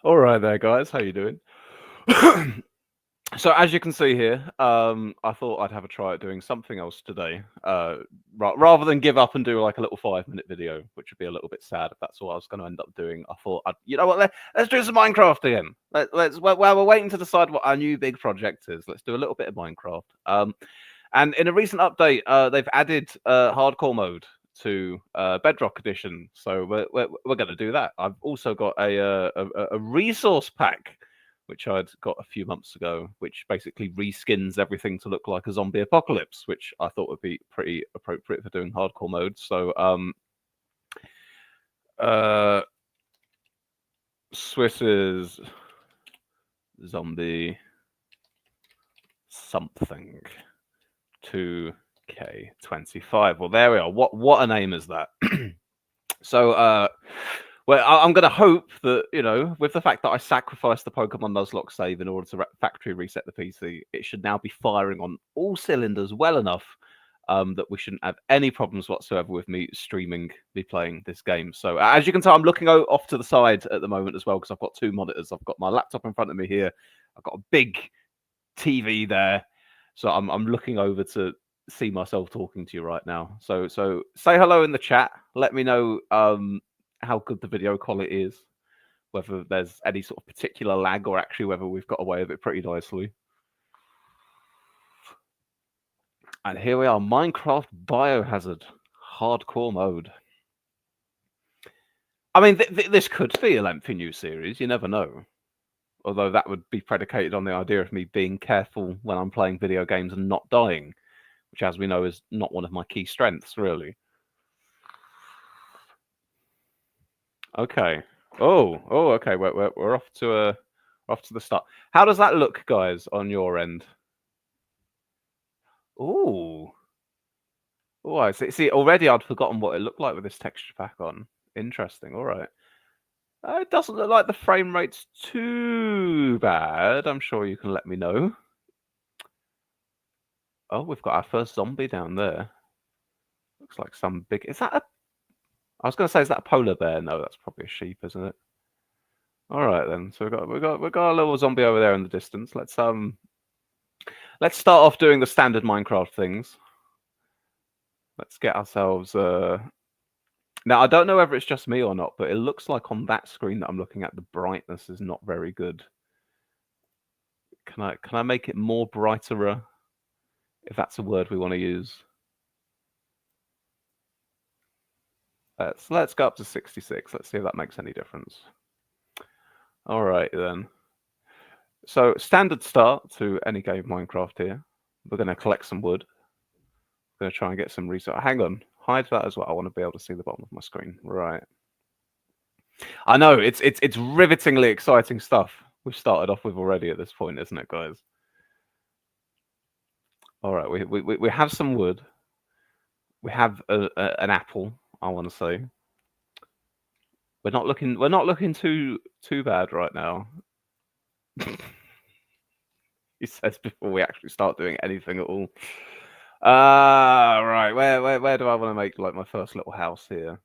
All right there, guys. How you doing? So as you can see here, I thought I'd have a try at doing something else today, rather than give up and do like a little 5-minute video, which would be a little bit sad if that's what I was going to end up doing. I thought, you know what, let's do some Minecraft again. While we're waiting to decide what our new big project is, let's do a little bit of Minecraft. And in a recent update, they've added hardcore mode to Bedrock Edition, so we're going to do that. I've also got a resource pack which I'd got a few months ago, which basically reskins everything to look like a zombie apocalypse, which I thought would be pretty appropriate for doing hardcore mode. So Swiss's zombie something 2K25. Well, there we are. What a name is that? So well, I'm going to hope that, you know, with the fact that I sacrificed the Pokemon Nuzlocke save in order to factory reset the PC, it should now be firing on all cylinders well enough that we shouldn't have any problems whatsoever with me streaming, me playing this game. So as you can tell, I'm looking off to the side at the moment as well, because I've got two monitors. I've got my laptop in front of me here. I've got a big TV there. So I'm looking over to see myself talking to you right now. So say hello in the chat. Let me know how good the video quality is, whether there's any sort of particular lag, or actually whether we've got away with it pretty nicely. And here we are, Minecraft Biohazard hardcore mode. I mean, this could be a lengthy new series. You never know. Although that would be predicated on the idea of me being careful when I'm playing video games and not dying, which, as we know, is not one of my key strengths, really. Okay. Oh, okay. We're off to the start. How does that look, guys, on your end? Oh, I see. Already, I'd forgotten what it looked like with this texture pack on. Interesting. All right. It doesn't look like the frame rate's too bad. I'm sure you can let me know. Oh, we've got our first zombie down there. Looks like some big. Is that a? I was going to say, is that a polar bear? No, that's probably a sheep, isn't it? All right then. So we got a little zombie over there in the distance. Let's start off doing the standard Minecraft things. Let's get ourselves. Now I don't know whether it's just me or not, but it looks like on that screen that I'm looking at, the brightness is not very good. Can I make it more brighter? If that's a word we want to use. Let's go up to 66. Let's see if that makes any difference. All right then. So standard start to any game of Minecraft here. We're going to collect some wood. We're going to try and get some resource. Hang on, hide that as well. I want to be able to see the bottom of my screen. Right. I know it's rivetingly exciting stuff we've started off with already at this point, isn't it, guys? All right, we have some wood. We have an apple. I want to say we're not looking too bad right now. He says before we actually start doing anything at all. Right. Where do I want to make like my first little house here?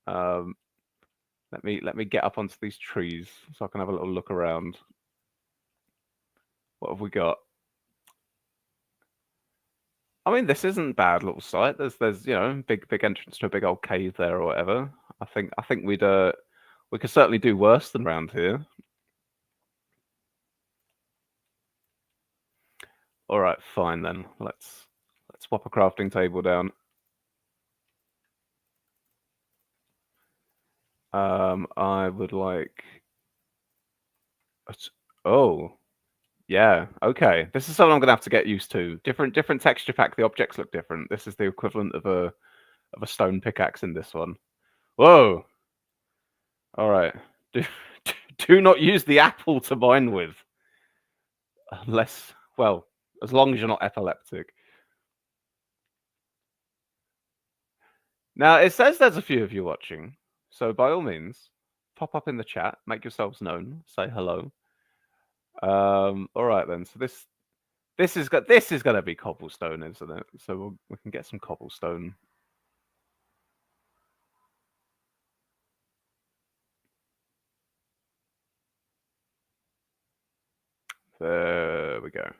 Let me get up onto these trees so I can have a little look around. What have we got? I mean, this isn't a bad little site. There's you know big entrance to a big old cave there or whatever. I think we could certainly do worse than around here. All right, fine then. Let's swap a crafting table down. I would like. Oh, yeah. Okay, this is something I'm gonna have to get used to. Different texture pack. The objects look different. This is the equivalent of a stone pickaxe in this one. Whoa. All right. Do not use the apple to mine with, unless, well, as long as you're not epileptic. Now it says there's a few of you watching, so by all means, pop up in the chat, make yourselves known, say hello. All right then. So this is going to be cobblestone, isn't it? So we can get some cobblestone. There we go.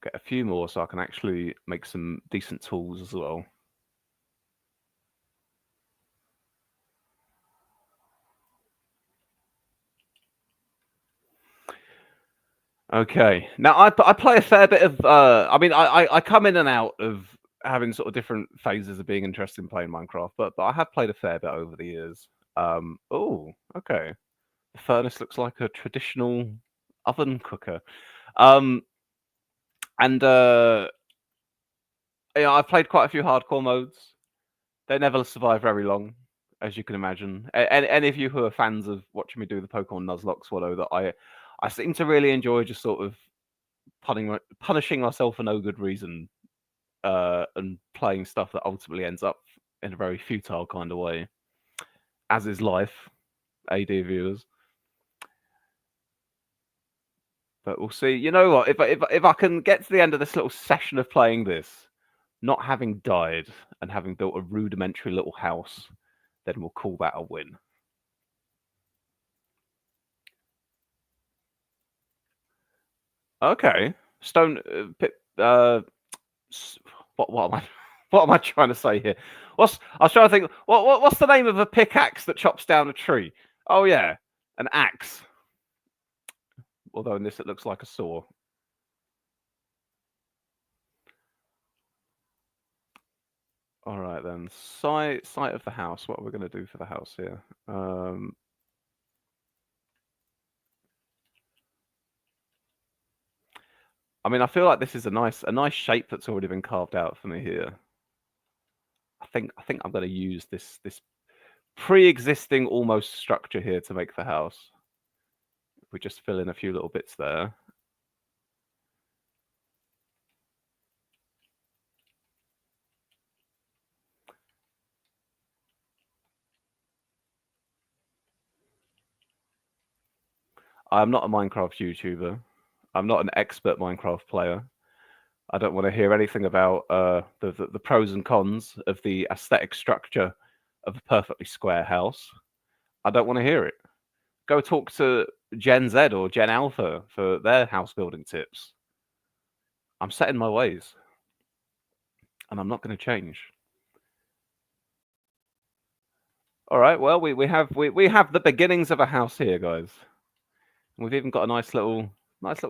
Get a few more so I can actually make some decent tools as well. Okay. Now I play a fair bit of. I mean, I come in and out of having sort of different phases of being interested in playing Minecraft, but I have played a fair bit over the years. Oh, okay. The furnace looks like a traditional oven cooker. And I've played quite a few hardcore modes. They never survive very long, as you can imagine. Any of you who are fans of watching me do the Pokemon Nuzlocke will know that I seem to really enjoy just sort of punishing myself for no good reason, and playing stuff that ultimately ends up in a very futile kind of way, as is life, AD viewers. But we'll see. You know what? If I can get to the end of this little session of playing this, not having died and having built a rudimentary little house, then we'll call that a win. Okay, stone. What am I? What am I trying to say here? I was trying to think. What's the name of a pickaxe that chops down a tree? Oh yeah, an axe. Although in this it looks like a saw. All right then. Site of the house. What are we going to do for the house here? I mean, I feel like this is a nice shape that's already been carved out for me here. I think I'm going to use this pre-existing almost structure here to make the house. We just fill in a few little bits there. I'm not a Minecraft YouTuber. I'm not an expert Minecraft player. I don't want to hear anything about the pros and cons of the aesthetic structure of a perfectly square house. I don't want to hear it. Go talk to Gen Z or Gen Alpha for their house building tips. I'm set in my ways, and I'm not going to change. All right. Well, we have the beginnings of a house here, guys. We've even got a nice little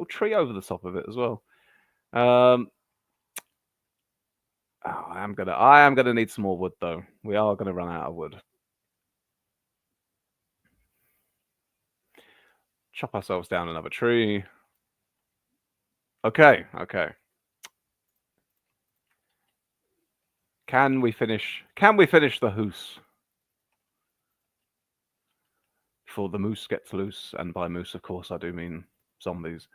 tree over the top of it as well. Oh, I am gonna need some more wood though. We are gonna run out of wood. Chop ourselves down another tree. Okay. Can we finish the hoose before the moose gets loose? And by moose, of course, I do mean zombies.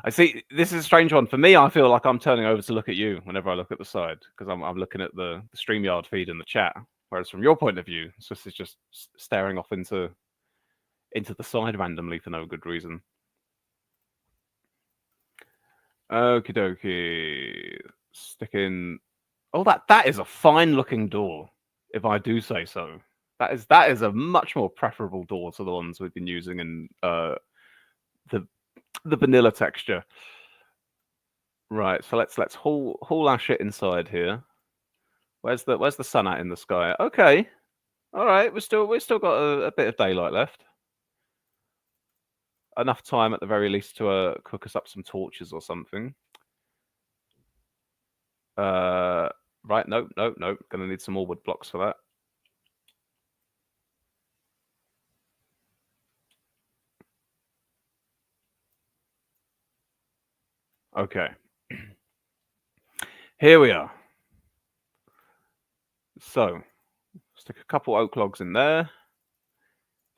I see. This is a strange one for me. I feel like I'm turning over to look at you whenever I look at the side because I'm looking at the StreamYard feed in the chat. Whereas from your point of view, this is just staring off into the side randomly for no good reason. Okie dokie. Stick in. Oh, that is a fine looking door, if I do say so. That is a much more preferable door to the ones we've been using in the vanilla texture. Right, so let's haul our shit inside here. Where's the sun at in the sky? Okay, all right. We've still got a bit of daylight left. Enough time at the very least to cook us up some torches or something. Right, nope. Gonna need some more wood blocks for that. Okay. Here we are. So, stick a couple oak logs in there.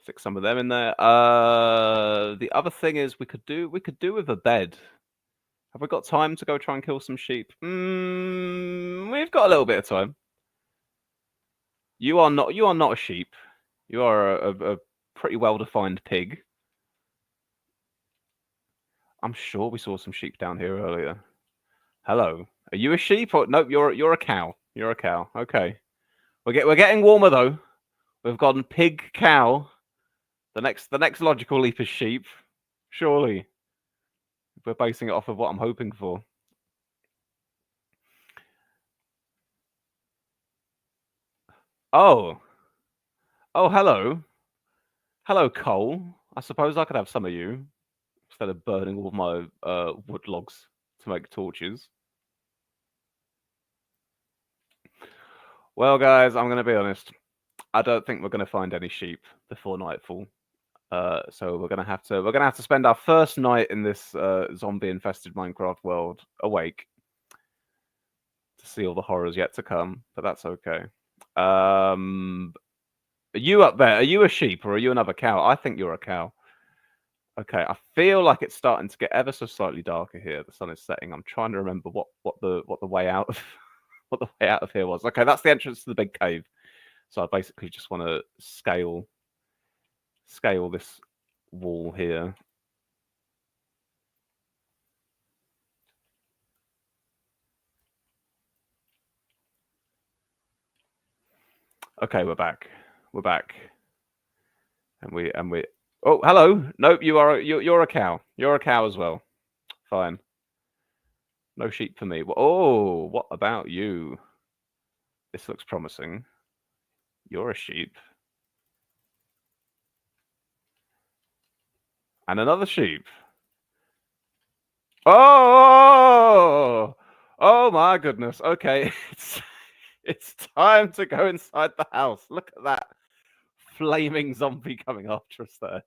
Stick some of them in there. The other thing is we could do with a bed. Have we got time to go try and kill some sheep? We've got a little bit of time. You are not a sheep. You are a pretty well-defined pig. I'm sure we saw some sheep down here earlier. Hello. Are you a sheep or nope? You're a cow. You're a cow. Okay. We're getting warmer though. We've gone pig, cow. The next logical leap is sheep. Surely. If we're basing it off of what I'm hoping for. Oh. Oh, hello. Hello, coal. I suppose I could have some of you instead of burning all my wood logs to make torches. Well, guys, I'm going to be honest. I don't think we're going to find any sheep before nightfall. So we're gonna have to spend our first night in this zombie-infested Minecraft world awake to see all the horrors yet to come. But that's okay. Are you up there? Are you a sheep or are you another cow? I think you're a cow. Okay, I feel like it's starting to get ever so slightly darker here. The sun is setting. I'm trying to remember what the way out of what the way out of here was. Okay, that's the entrance to the big cave. So I basically just want to scale this wall here. Okay, we're back. We're back. And we oh, hello. Nope, you're a cow. You're a cow as well. Fine. No sheep for me. Oh, what about you? This looks promising. You're a sheep. And another sheep. Oh! Oh my goodness. Okay. It's time to go inside the house. Look at that flaming zombie coming after us there.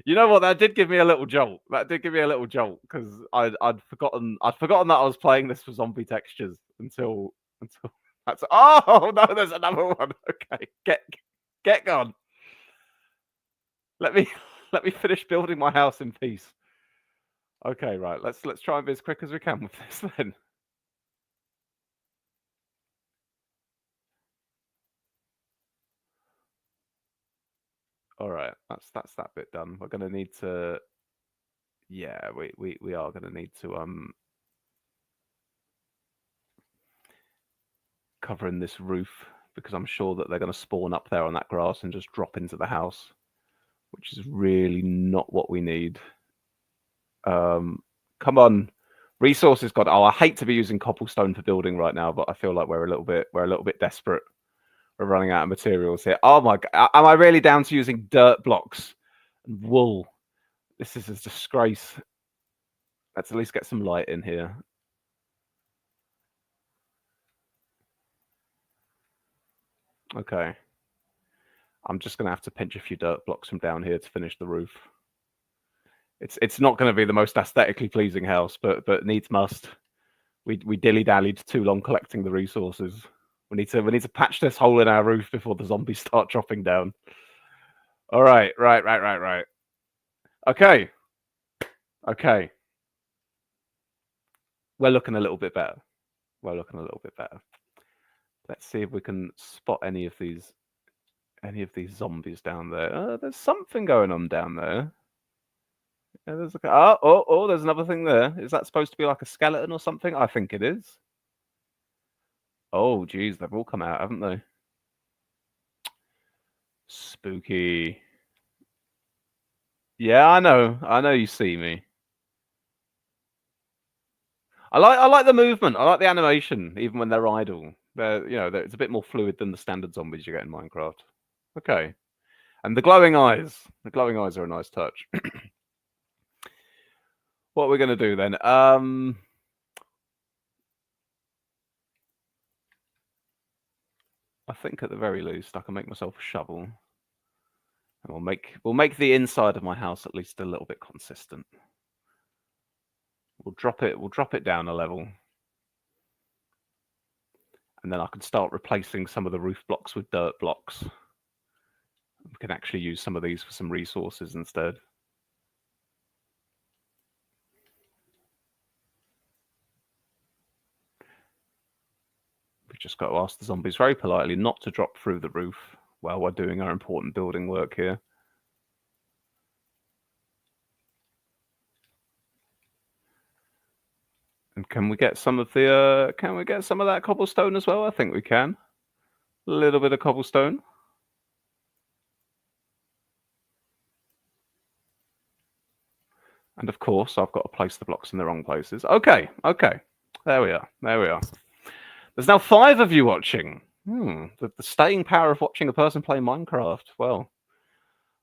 You know what? That did give me a little jolt. That did give me a little jolt because I'd forgotten that I was playing this for zombie textures until that's. Oh no! There's another one. Okay, get gone. Let me finish building my house in peace. Okay, right. Let's try and be as quick as we can with this then. All right, that's that bit done. We're gonna need to. Yeah, we are gonna need to cover in this roof because I'm sure that they're gonna spawn up there on that grass and just drop into the house, which is really not what we need. Come on, resources God. Oh, I hate to be using cobblestone for building right now, but I feel like we're a little bit desperate. We're running out of materials here. Oh my God, am I really down to using dirt blocks and wool? This is a disgrace. Let's at least get some light in here. Okay. I'm just gonna have to pinch a few dirt blocks from down here to finish the roof. It's not going to be the most aesthetically pleasing house, but needs must. We dilly-dallied too long collecting the resources. We need to patch this hole in our roof before the zombies start dropping down. All right. Okay. We're looking a little bit better. Let's see if we can spot any of these zombies down there. There's something going on down there. Yeah, there's there's another thing there. Is that supposed to be like a skeleton or something? I think it is. Oh, geez, they've all come out, haven't they? Spooky. Yeah, I know you see me. I like the movement. I like the animation, even when they're idle. It's a bit more fluid than the standard zombies you get in Minecraft. Okay. And the glowing eyes. The glowing eyes are a nice touch. What we're going to do then? I think at the very least I can make myself a shovel, and we'll make the inside of my house at least a little bit consistent. We'll drop it down a level, and then I can start replacing some of the roof blocks with dirt blocks. We can actually use some of these for some resources instead. We've just got to ask the zombies very politely not to drop through the roof while we're doing our important building work here. And can we get some of that cobblestone as well? I think we can. A little bit of cobblestone. And of course, I've got to place the blocks in the wrong places. Okay. There we are. There's now 5 of you watching. The staying power of watching a person play Minecraft. Well,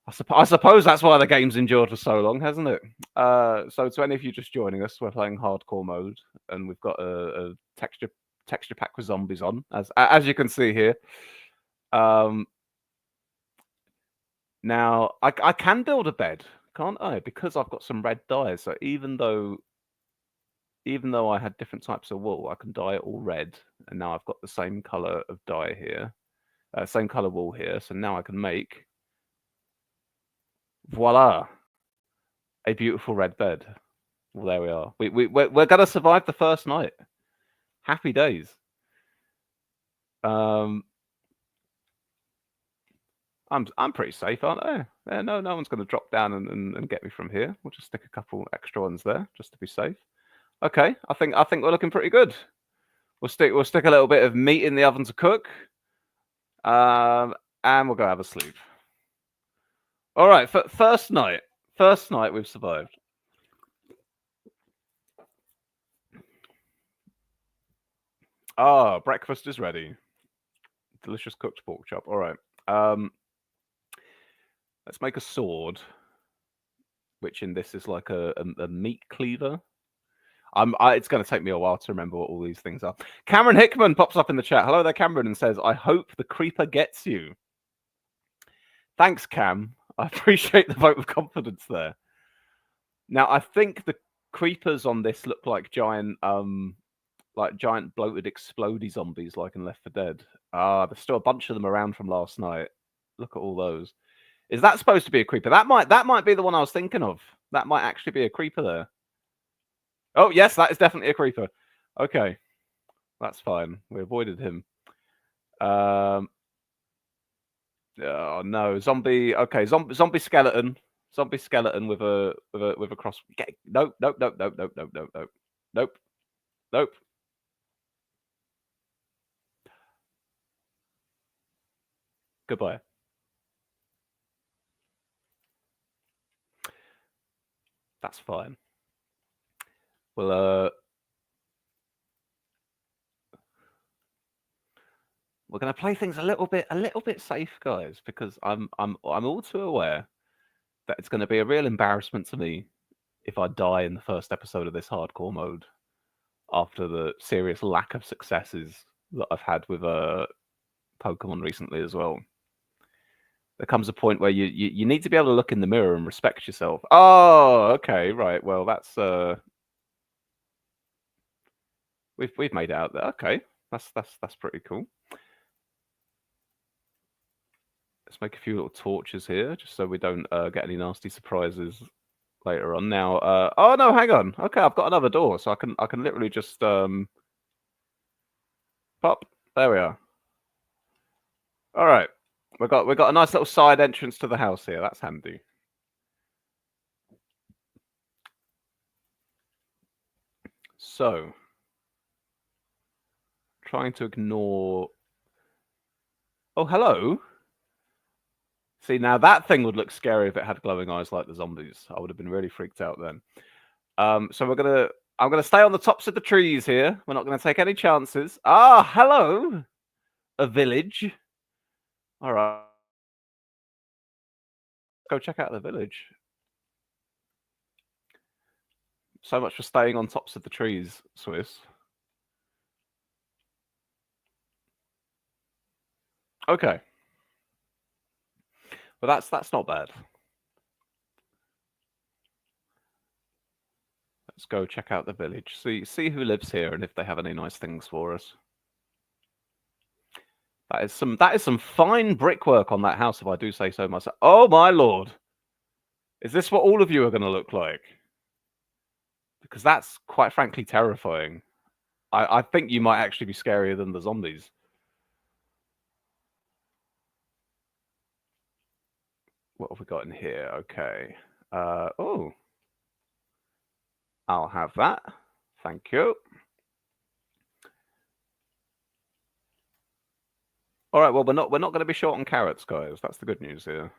I suppose that's why the game's endured for so long, hasn't it? So to any of you just joining us, we're playing hardcore mode, and we've got a texture pack with zombies on, as you can see here. Now I can build a bed, can't I? Because I've got some red dye. So even though I had different types of wool, I can dye it all red, and now I've got the same color of dye here, same color wool here. So now I can make, voila, a beautiful red bed. Well, there we are. We're gonna survive the first night. Happy days. I'm pretty safe, aren't I? Yeah, no one's gonna drop down and get me from here. We'll just stick a couple extra ones there just to be safe. Okay, I think we're looking pretty good. We'll stick a little bit of meat in the oven to cook, and we'll go have a sleep. All right, first night we've survived. Ah, breakfast is ready. Delicious cooked pork chop. All right. Let's make a sword, which in this is like a meat cleaver. It's going to take me a while to remember what all these things are. Cameron Hickman pops up in the chat. Hello there, Cameron, and says, "I hope the creeper gets you." Thanks, Cam. I appreciate the vote of confidence there. Now, I think the creepers on this look like giant bloated explodey zombies, like in Left 4 Dead. There's still a bunch of them around from last night. Look at all those. Is that supposed to be a creeper? That might be the one I was thinking of. That might actually be a creeper there. Oh, yes, that is definitely a creeper. Okay. That's fine. We avoided him. Oh no, zombie. Okay, zombie skeleton. Zombie skeleton with a cross. Nope. Goodbye. That's fine. Well, we're going to play things a little bit safe, guys, because I'm all too aware that it's going to be a real embarrassment to me if I die in the first episode of this hardcore mode after the serious lack of successes that I've had with Pokemon recently as well. There comes a point where you need to be able to look in the mirror and respect yourself. Oh, okay, right. Well, that's we've made it out there. Okay, that's pretty cool. Let's make a few little torches here, just so we don't get any nasty surprises later on. Now, oh no, hang on. Okay, I've got another door, so I can literally just pop. There we are. All right, we got a nice little side entrance to the house here. That's handy. So, trying to ignore. Oh, hello. See, now that thing would look scary if it had glowing eyes like the zombies. I would have been really freaked out then. So I'm gonna stay on the tops of the trees here. We're not gonna take any chances. Ah, hello, a village. All right, go check out the village. So much for staying on tops of the trees, Swiss. Okay. Well, that's not bad. Let's go check out the village. See who lives here and if they have any nice things for us. That is some fine brickwork on that house, if I do say so myself. Oh my lord. Is this what all of you are going to look like? Because that's quite frankly terrifying. I think you might actually be scarier than the zombies. What have we got in here? Okay. Oh. I'll have that. Thank you. All right. Well, we're not going to be short on carrots, guys. That's the good news here.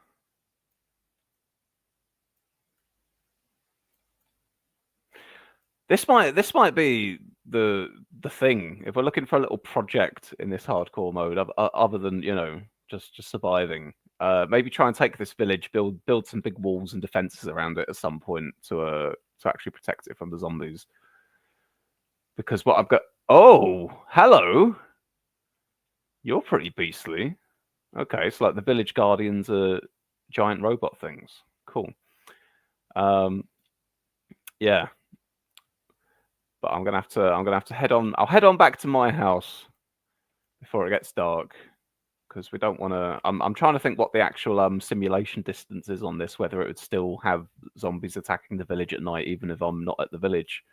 This might be the thing. If we're looking for a little project in this hardcore mode, other than just surviving, maybe try and take this village, build some big walls and defenses around it at some point to actually protect it from the zombies. Because what I've got. Oh, hello. You're pretty beastly. Okay, so like the village guardians are giant robot things. Cool. Yeah. But I'm gonna have to head on. I'll head on back to my house before it gets dark because we don't want to. I'm trying to think what the actual simulation distance is on this. Whether it would still have zombies attacking the village at night, even if I'm not at the village.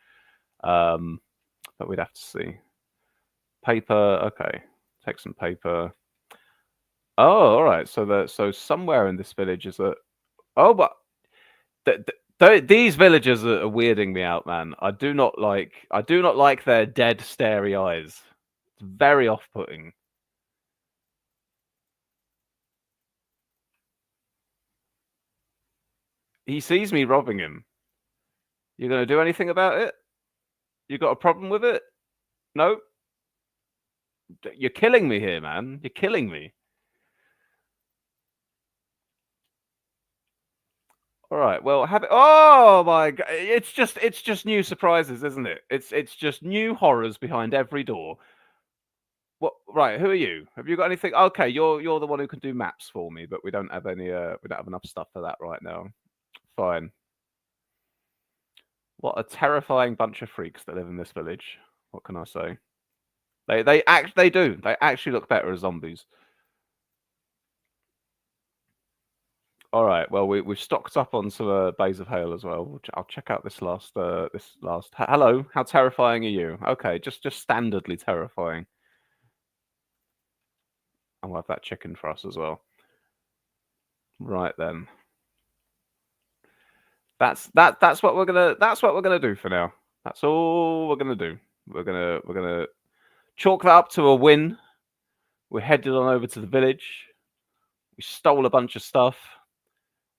But we'd have to see. Paper. Okay, take some paper. Oh, all right. So somewhere in this village is a. Oh, but these villagers are weirding me out, man. I do not like their dead, starey eyes. It's very off-putting. He sees me robbing him. You gonna do anything about it? You got a problem with it? No? You're killing me here, man. You're killing me. All right. Well, have it. Oh my god! It's just new surprises, isn't it? It's just new horrors behind every door. What? Right. Who are you? Have you got anything? Okay, you're the one who can do maps for me, but we don't have any. We don't have enough stuff for that right now. Fine. What a terrifying bunch of freaks that live in this village. What can I say? They do. They actually look better as zombies. All right. Well, we've stocked up on some Bays of Hail as well. I'll check out this last. Hello. How terrifying are you? Okay, just standardly terrifying. I'll have that chicken for us as well. Right then. That's what we're gonna do for now. That's all we're gonna do. We're gonna chalk that up to a win. We're headed on over to the village. We stole a bunch of stuff.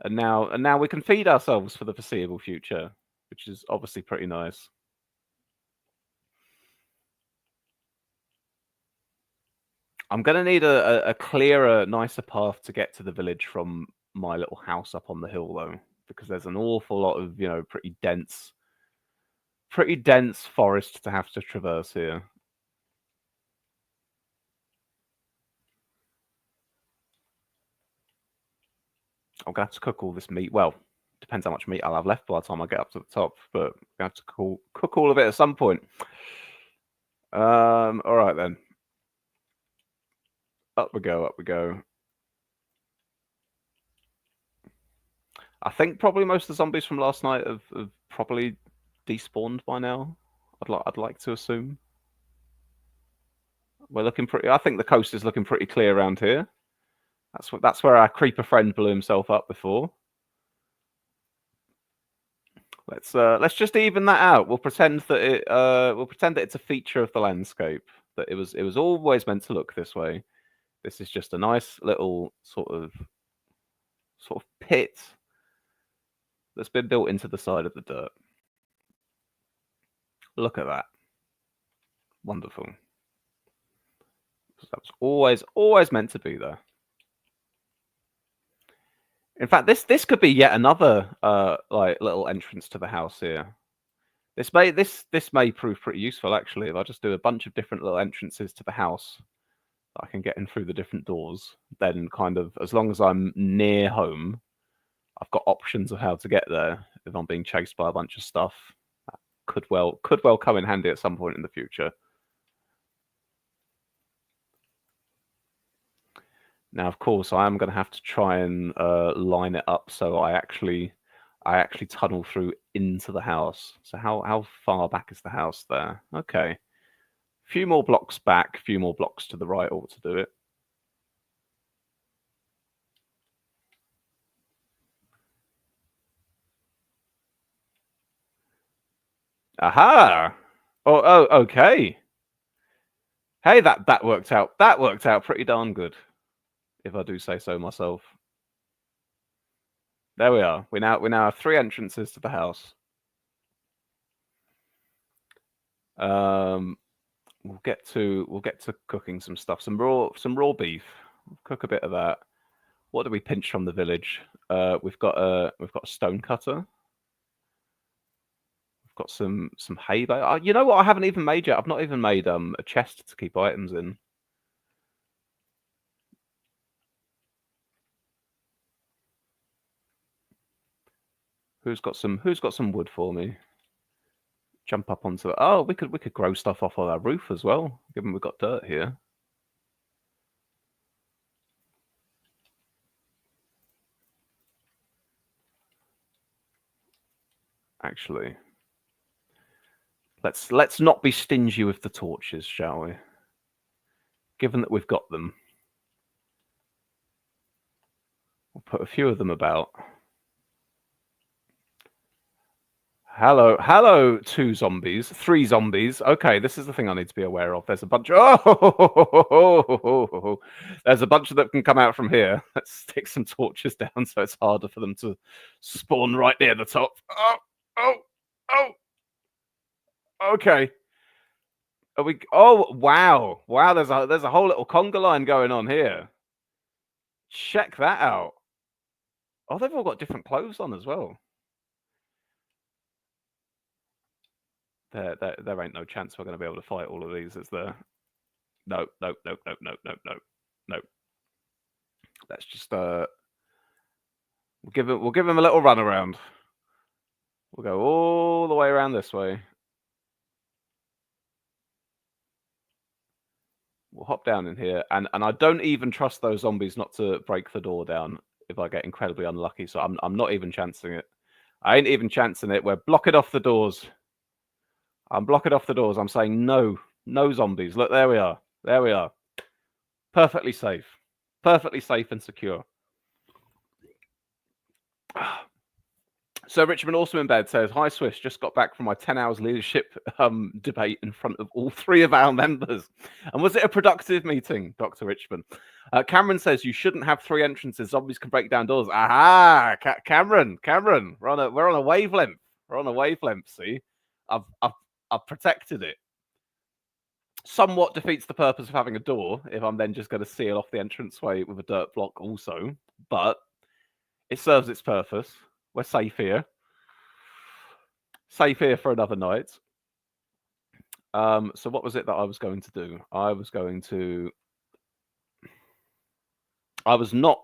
And now we can feed ourselves for the foreseeable future, which is obviously pretty nice. I'm gonna need a clearer, nicer path to get to the village from my little house up on the hill, though, because there's an awful lot of pretty dense forest to have to traverse here. I'm gonna have to cook all this meat. Well, depends how much meat I'll have left by the time I get up to the top, but I have to cook all of it at some point. All right then. Up we go, up we go. I think probably most of the zombies from last night have probably despawned by now. I'd like to assume. We're looking pretty. I think the coast is looking pretty clear around here. That's where our creeper friend blew himself up before. Let's just even that out. We'll pretend that it's a feature of the landscape. That it was always meant to look this way. This is just a nice little sort of pit that's been built into the side of the dirt. Look at that. Wonderful. That was always meant to be there. In fact, this could be yet another like little entrance to the house here. This may prove pretty useful actually. If I just do a bunch of different little entrances to the house, I can get in through the different doors. Then, kind of, as long as I'm near home, I've got options of how to get there. If I'm being chased by a bunch of stuff, that could well come in handy at some point in the future. Now, of course, I am going to have to try and line it up so I actually tunnel through into the house. So how far back is the house there? Okay, a few more blocks back, a few more blocks to the right ought to do it. Aha! Oh, okay. Hey, that worked out. That worked out pretty darn good, if I do say so myself. There we are. We now have 3 entrances to the house. We'll get to cooking some stuff. Some raw beef. We'll cook a bit of that. What do we pinch from the village? We've got a stone cutter. We've got some hay bale. You know what? I haven't even made yet. I've not even made a chest to keep items in. Who's got some wood for me? Jump up onto it. Oh, we could grow stuff off of our roof as well, given we've got dirt here. Actually, let's not be stingy with the torches, shall we? Given that we've got them, we'll put a few of them about. Hello, 2 zombies, 3 zombies. Okay, this is the thing I need to be aware of. There's a bunch. Oh, there's a bunch of them can come out from here. Let's stick some torches down so it's harder for them to spawn right near the top. Oh. Okay. Are we? Oh, wow. There's a whole little conga line going on here. Check that out. Oh, they've all got different clothes on as well. There ain't no chance we're going to be able to fight all of these, is there? No. Let's just we'll give him a little run around. We'll go all the way around this way. We'll hop down in here, and I don't even trust those zombies not to break the door down if I get incredibly unlucky. So I'm not even chancing it. I ain't even chancing it. We're blocking off the doors. I'm blocking off the doors. I'm saying no zombies. Look, there we are. Perfectly safe and secure. So Richmond also in bed says, "Hi Swiss, just got back from my 10 hours leadership debate in front of all 3 of our members. And was it a productive meeting, Dr. Richmond?" Cameron says, "You shouldn't have 3 entrances. Zombies can break down doors." Aha! Cameron, we're on a wavelength. We're on a wavelength. See, I've protected it. Somewhat defeats the purpose of having a door if I'm then just going to seal off the entranceway with a dirt block also, but it serves its purpose. We're safe here. Safe here for another night. So what was it that I was going to do? I was not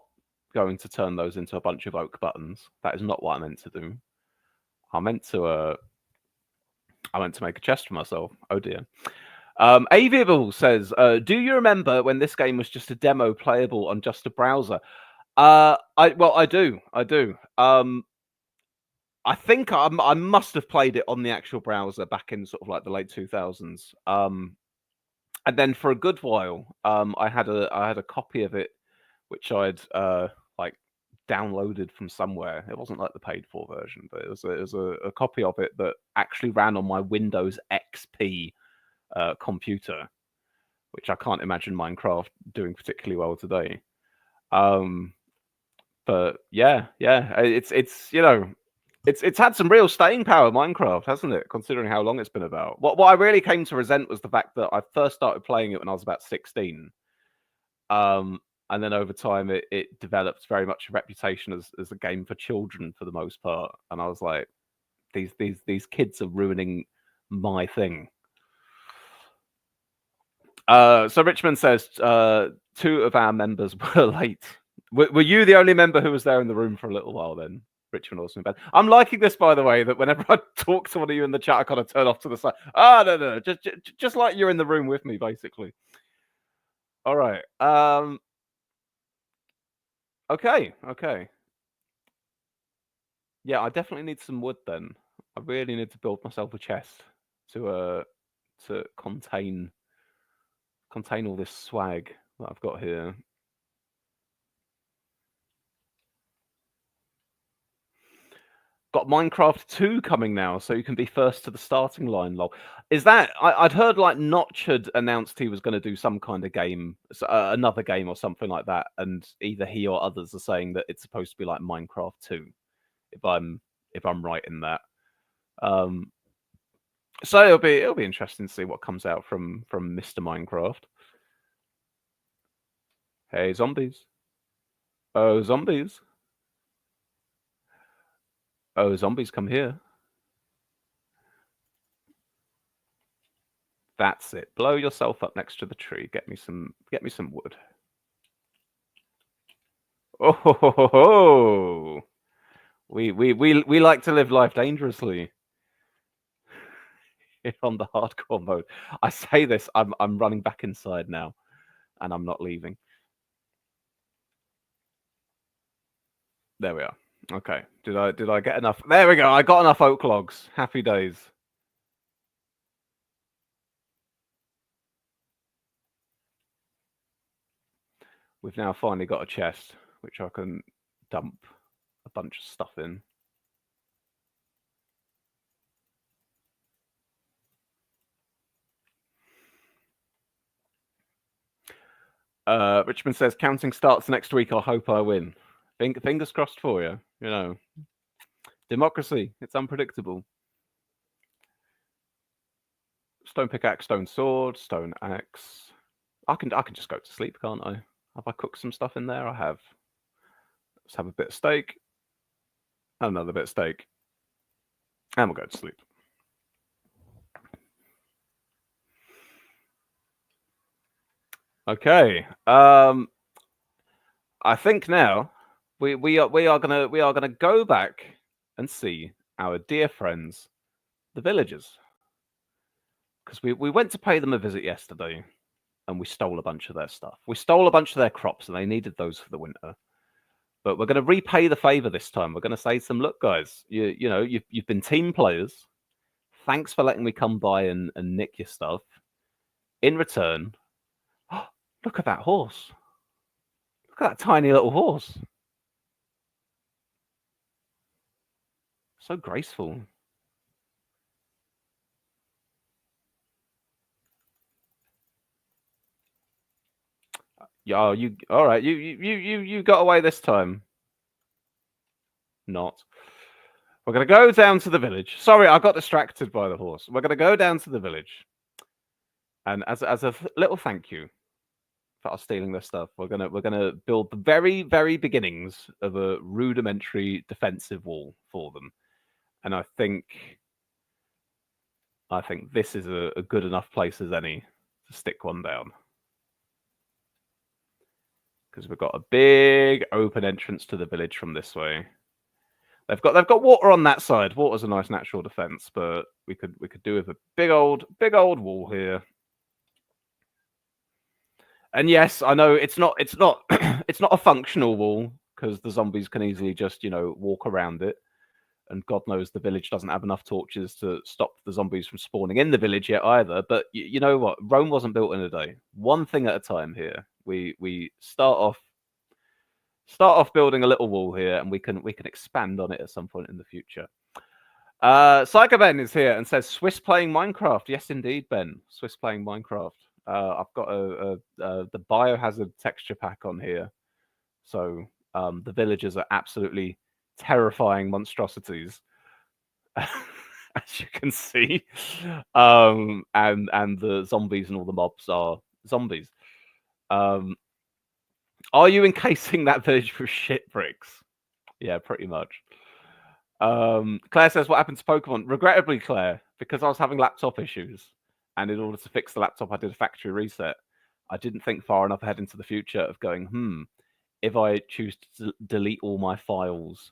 going to turn those into a bunch of oak buttons. That is not what I meant to do. I meant to make a chest for myself. Oh dear. Aviable says, "Do you remember when this game was just a demo playable on just a browser?" I do. I think I must have played it on the actual browser back in sort of like the late 2000s. And then for a good while, I had a copy of it, which I'd like downloaded from somewhere. It wasn't like the paid for version, but it was a copy of it that actually ran on my Windows XP computer, which I can't imagine Minecraft doing particularly well today. But yeah, it's you know. It's had some real staying power, Minecraft, hasn't it? Considering how long it's been about. What I really came to resent was the fact that I first started playing it when I was about 16, and then over time it developed very much a reputation as a game for children for the most part. And I was like, these kids are ruining my thing. So Richmond says 2 of our members were late. Were you the only member who was there in the room for a little while then? Richmond also in bed. I'm liking this, by the way, that whenever I talk to one of you in the chat, I kind of turn off to the side. No. Just like you're in the room with me, basically. All right. Okay. Yeah, I definitely need some wood then. I really need to build myself a chest to contain all this swag that I've got here. Got Minecraft 2 coming now, so you can be first to the starting line. Lol. Is that? I'd heard like Notch had announced he was going to do some kind of game, another game or something like that, and either he or others are saying that it's supposed to be like Minecraft 2. If I'm right in that. So it'll be interesting to see what comes out from Mr. Minecraft. Hey, zombies. Oh, zombies. Oh, zombies, come here. That's it. Blow yourself up next to the tree. Get me some wood. Oh ho, ho, ho, ho. We like to live life dangerously on the hardcore mode. I say this, I'm running back inside now, and I'm not leaving. There we are. Okay. Did I get enough? There we go. I got enough oak logs. Happy days. We've now finally got a chest, which I can dump a bunch of stuff in. Richmond says, counting starts next week. I hope I win. Fingers crossed for you. You know, democracy. It's unpredictable. Stone pickaxe, stone sword, stone axe. I can just go to sleep, can't I? Have I cooked some stuff in there? I have. Let's have a bit of steak. Another bit of steak. And we'll go to sleep. Okay. I think now we are gonna go back and see our dear friends, the villagers, because we went to pay them a visit yesterday, and we stole a bunch of their stuff. We stole a bunch of their crops, and they needed those for the winter. But we're going to repay the favor this time. We're going to say to them, look, guys, you've been team players. Thanks for letting me come by and nick your stuff. In return, look at that horse. Look at that tiny little horse. So graceful. Yeah, you all right? You got away this time. Not. We're gonna go down to the village. Sorry, I got distracted by the horse. We're gonna go down to the village, and as a little thank you for us stealing their stuff, we're gonna build the very beginnings of a rudimentary defensive wall for them, and I think this is a good enough place as any to stick one down, because we've got a big open entrance to the village from this way. They've got water on that side. Water's a nice natural defense, but we could do with a big old wall here. And yes, I know it's not it's not a functional wall, because the zombies can easily just walk around it, and God knows the village doesn't have enough torches to stop the zombies from spawning in the village yet either. But you know what? Rome wasn't built in a day. One thing at a time here. We start off building a little wall here, and we can expand on it at some point in the future. Psycho Ben is here and says, Swiss playing Minecraft. Yes, indeed, Ben. Swiss playing Minecraft. I've got the Biohazard texture pack on here. So the villagers are absolutely terrifying monstrosities, as you can see. And the zombies and all the mobs are zombies. Are you encasing that village with shit bricks? Yeah, pretty much. Claire says, what happened to Pokemon? Regrettably, Claire, because I was having laptop issues, and in order to fix the laptop, I did a factory reset. I didn't think far enough ahead into the future of going, if I choose to delete all my files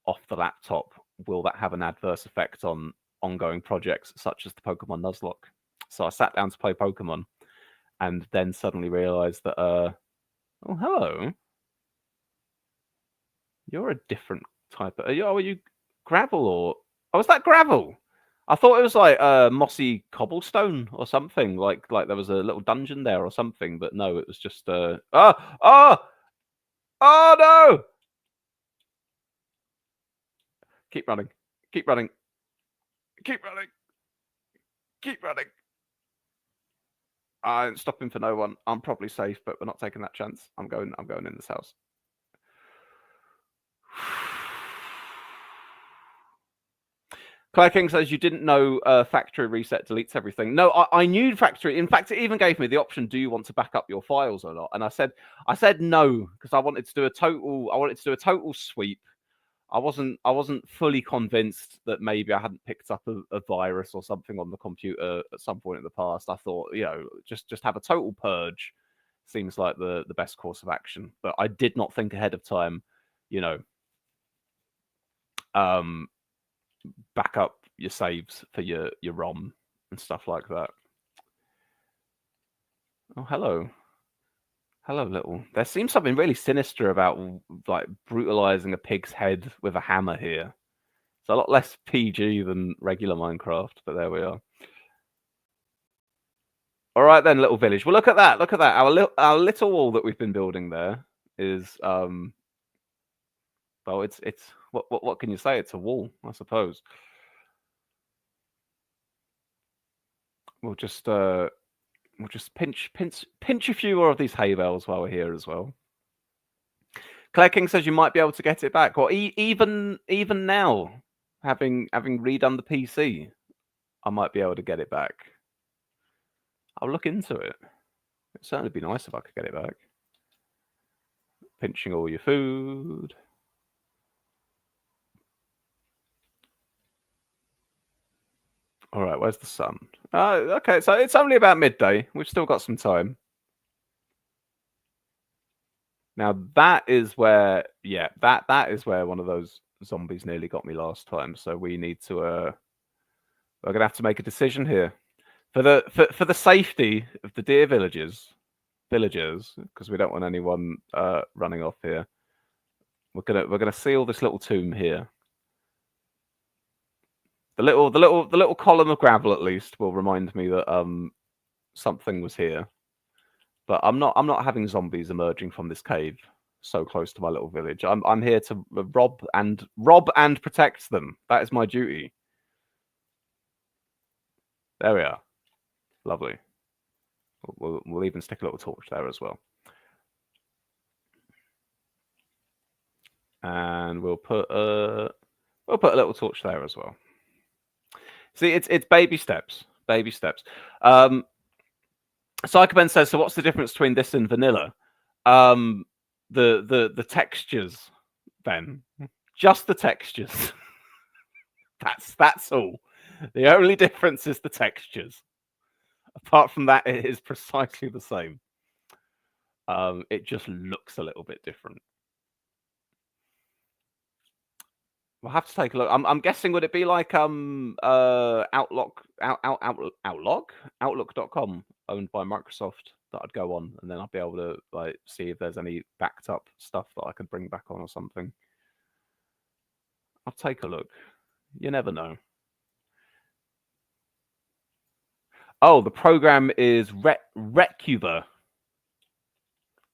off the laptop, will that have an adverse effect on ongoing projects such as the Pokemon Nuzlocke? So I sat down to play Pokemon, and then suddenly realized that, oh, hello. You're a different type of... Are you gravel or... Oh, is that gravel? I thought it was like mossy cobblestone or something. Like there was a little dungeon there or something, but no, it was just... Oh no! Keep running. Keep running. Keep running. Keep running. I ain't stopping for no one. I'm probably safe, but we're not taking that chance. I'm going in this house. Claire King says you didn't know factory reset deletes everything. No, I knew factory. In fact, it even gave me the option: do you want to back up your files or not? And I said no because I wanted to do a total sweep. I wasn't fully convinced that maybe I hadn't picked up a virus or something on the computer at some point in the past. I thought, just have a total purge seems like the best course of action. But I did not think ahead of time, back up your saves for your ROM and stuff like that. Oh, hello. Hello, little. There seems something really sinister about like brutalizing a pig's head with a hammer here. It's a lot less PG than regular Minecraft, but there we are. All right then, little village. Well, look at that. Look at that. Our little wall that we've been building there is well, it's what can you say? It's a wall, I suppose. We'll just pinch a few more of these hay bales while we're here as well. Claire King says you might be able to get it back. Well, even now, having redone the PC, I might be able to get it back. I'll look into it. It'd certainly be nice if I could get it back. Pinching all your food. All right, where's the sun? Okay, so it's only about midday. We've still got some time. Now that is where, that is where one of those zombies nearly got me last time. So we need to, we're gonna have to make a decision here for the safety of the dear villagers, because we don't want anyone running off here. We're gonna seal this little tomb here. The little column of gravel at least will remind me that something was here. But I'm not having zombies emerging from this cave so close to my little village. I'm here to rob and protect them. That is my duty. There we are. Lovely. We'll even stick a little torch there as well. And we'll put a little torch there as well. See, it's baby steps. Baby steps. Psychoben says, so what's the difference between this and vanilla? The textures, Ben. Just the textures. That's all. The only difference is the textures. Apart from that, it is precisely the same. It just looks a little bit different. We'll have to take a look. I'm guessing, would it be like Outlook, Outlook.com, owned by Microsoft, that I'd go on, and then I'd be able to like see if there's any backed up stuff that I could bring back on or something. I'll take a look. You never know. Oh, the program is Recuba,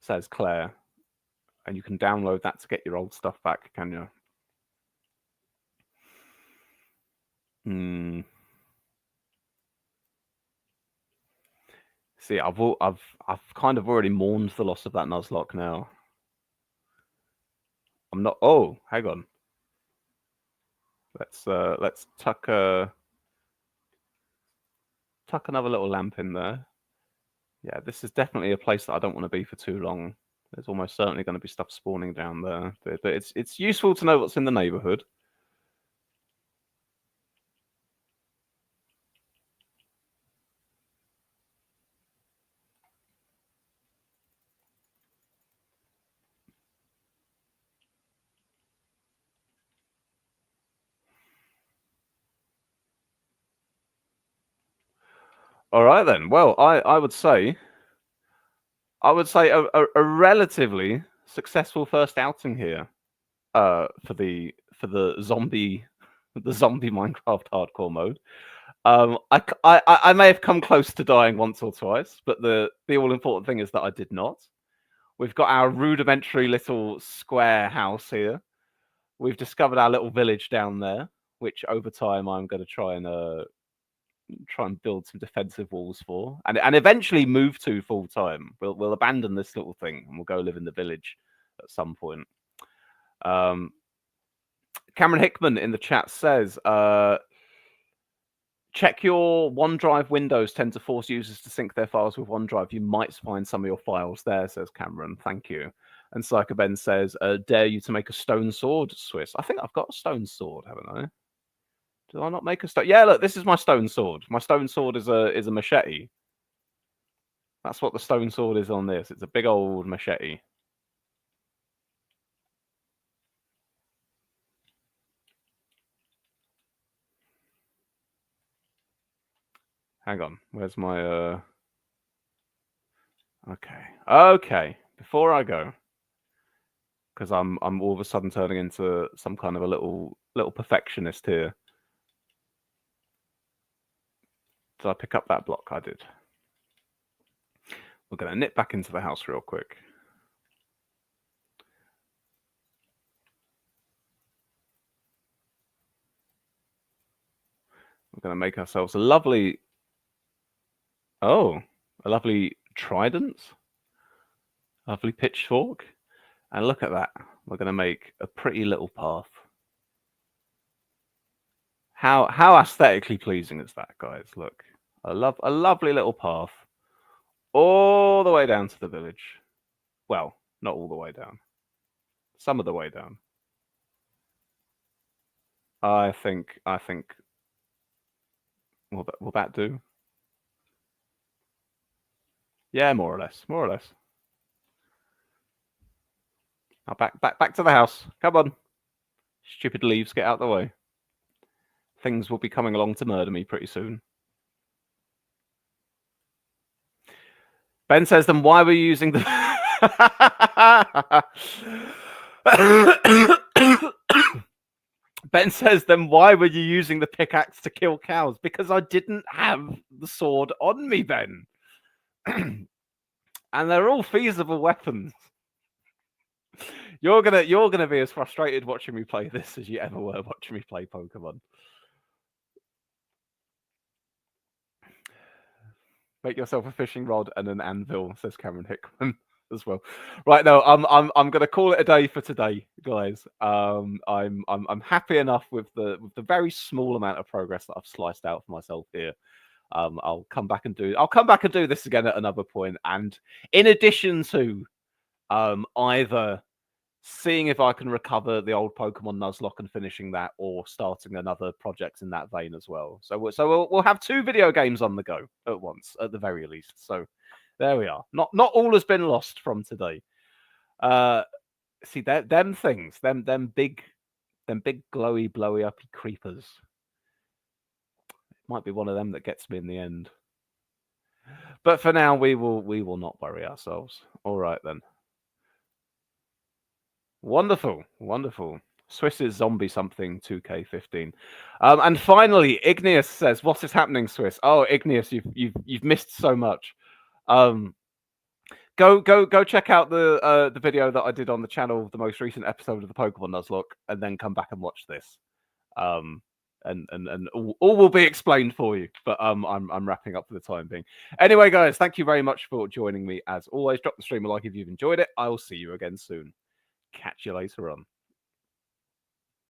says Claire, and you can download that to get your old stuff back, can you? See, I've kind of already mourned the loss of that Nuzlocke now. I'm not. Oh, hang on. Let's tuck another little lamp in there. Yeah, this is definitely a place that I don't want to be for too long. There's almost certainly going to be stuff spawning down there, but it's useful to know what's in the neighborhood. All right then. Well, I would say a relatively successful first outing here for the zombie Minecraft hardcore mode. I may have come close to dying once or twice, but the all important thing is that I did not. We've got our rudimentary little square house here. We've discovered our little village down there, which over time I'm going to try and build some defensive walls for, and eventually move to full time. We'll abandon this little thing and we'll go live in the village at some point. Cameron Hickman in the chat says, Check your OneDrive windows tend to force users to sync their files with OneDrive. You might find some of your files there, says Cameron. Thank you. And Psycho Ben says, dare you to make a stone sword, Swiss. I think I've got a stone sword, haven't I? Did I not make a stone? Yeah, look, this is my stone sword. My stone sword is a machete. That's what the stone sword is on this. It's a big old machete. Hang on. Where's my Okay. Before I go, because I'm all of a sudden turning into some kind of a little perfectionist here. Did I pick up that block? I did. We're going to nip back into the house real quick. We're going to make ourselves a lovely trident. Lovely pitchfork. And look at that. We're going to make a pretty little path. How aesthetically pleasing is that, guys? Look. A lovely little path. All the way down to the village. Well, not all the way down. Some of the way down. I think will that do? Yeah, more or less. Now back to the house. Come on. Stupid leaves, get out of the way. Things will be coming along to murder me pretty soon. Ben says, then why were you using the... Ben says, then why were you using the pickaxe to kill cows? Because I didn't have the sword on me, Ben. And they're all feasible weapons. You're gonna be as frustrated watching me play this as you ever were watching me play Pokemon. Make yourself a fishing rod and an anvil, says Cameron Hickman as well. Right, no, I'm gonna call it a day for today, guys. I'm happy enough with the very small amount of progress that I've sliced out for myself here. I'll come back and do this again at another point, and in addition to either seeing if I can recover the old Pokemon Nuzlocke and finishing that, or starting another project in that vein as well. So we'll have 2 video games on the go at once, at the very least. So there we are. Not all has been lost from today. See them things, them big glowy, blowy uppy creepers. It might be one of them that gets me in the end. But for now, we will not worry ourselves. All right then. Wonderful. Swiss's zombie something 2K15. And finally, Igneous says, "What is happening, Swiss?" Oh, Igneous, you've missed so much. Go check out the video that I did on the channel, the most recent episode of the Pokemon Nuzlocke, and then come back and watch this. And all will be explained for you. But I'm wrapping up for the time being. Anyway, guys, thank you very much for joining me. As always, drop the stream a like if you've enjoyed it. I will see you again soon. Catch you later on.